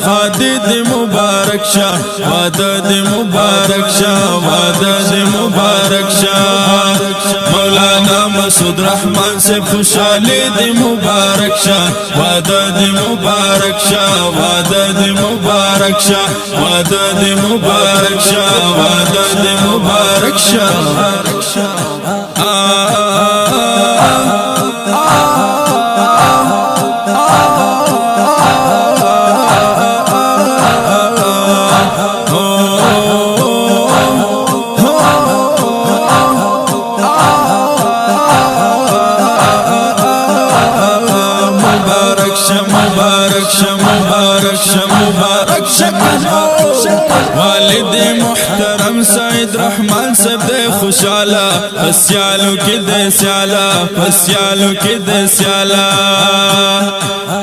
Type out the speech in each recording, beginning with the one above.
خادد مبارک شا وعدد مبارک شا وعدد مبارک شا مولانا مسعود رحمان سے خوشحالی دی مبارک شا وعدد مبارک شا وعدد مبارک شا وعدد مبارک شا وعدد مبارک شا والد محترم سعید رحمان صاحب دے خوشالا پسیالو کی دے سیالا پسیالو کی دے سیالا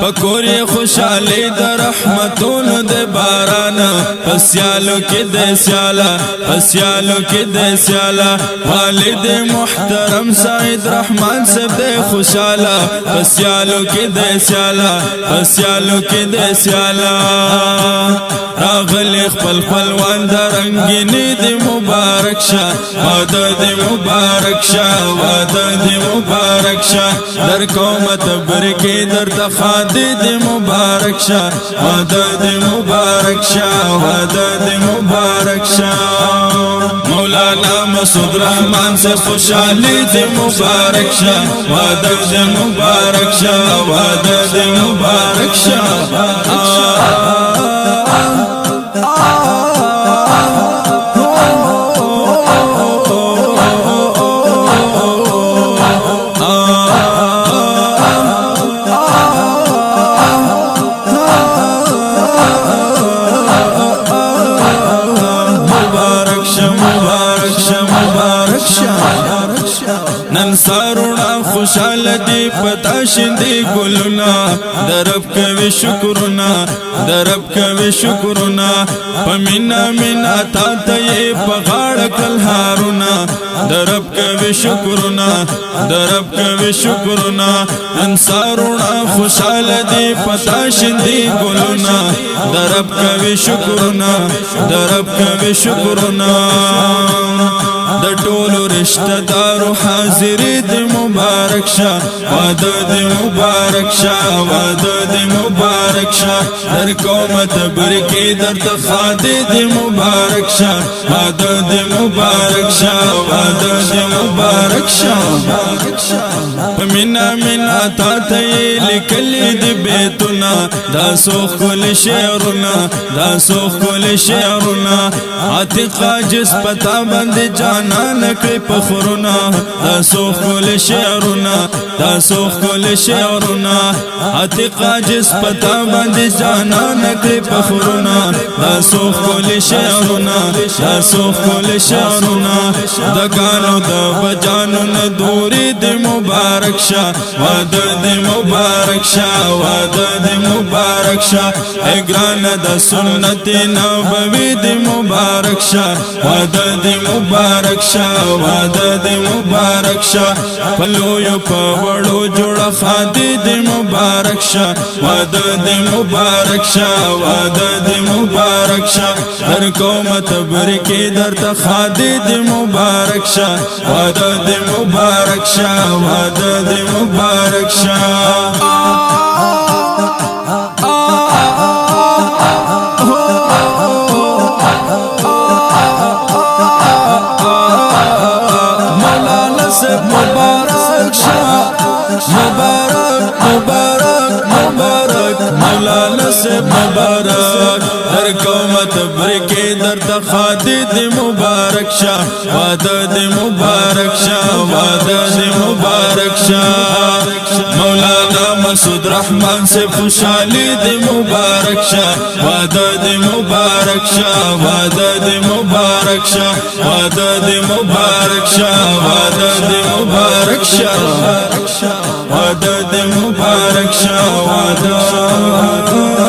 پکوری خوشالی دا رحمتون دے بارانا پسیالو کی دے سیالا پسیالو کی دے سیالا والد محترم سعید رحمان صاحب دے خوشالا پسیالو کی دے سیالا پسیالو کی دے سیالا راغلی خپل خپلوان دا رنگینی دی مبارک شا وعدد مبارک شا وعدد مبارک شا در قومت برکی در تخادی دی مبارک شا وعدد مبارک شا وعدد مبارک شا مولانا مسعود رحمان سے خوشحالی دی مبارک شا وعدد مبارک شا وعدد مبارک شا نن سارونا خوشحال دی پتا شندی گلونا درب کوي شکرنا درب کوي شکرنا پمینا مینا تا ته پغاړ کل هارونا درب کوي شکرنا درب کوي شکرنا نن سارونا خوشحال دی پتا شندی گلونا درب کوي شکرنا درب کوي شکرنا د ټولو رشتہ دارو حاضر دی مبارک شا وعدد مبارک شا وعدد مبارک شا در قومت برکی در تخادی دی مبارک شا وعدد مبارک شا وعدد مبارک شا مینا مینا تا تی لکلی دی بیتنا دا سوخ کل شعرنا دا سوخ کل شعرنا عتقا جس پتا بند جانا نکلی پخورنا دا سوخ کل شعرنا دا سوخ کل شعرنا عتقا جس پتا بند جانا نکلی پخورنا دا سوخ کل شعرنا دا سوخ کل شعرنا دا گانو دا بجانو ندوری دی مبارک شا وعدد مبارک شا وعدد مبارک شا اگران دا سنت نبوی دی مبارک شا وعدد مبارک شا وعدد مبارک شا پلویو پوڑو جوڑا خادی دی مبارک شا وعدد مبارک شا وعدد مبارک شا در قومت برکی در تخادی دی مبارک شا وعدد مبارک شا وعدد مبارک شا مولانا سے مبارک شا مبارک مبارک مبارک مولانا سے مبارک در قومت برکی در تخادی دی مبارک شا وعدد مبارک شا وعدد مبارک شا مولانا مسعود رحمان سے خوشحالی دی مبارک شا وعدد مبارک شا وعدد مبارک شا وعدد مبارک شا وعدد مبارک شا وعدد مبارک شا وعدد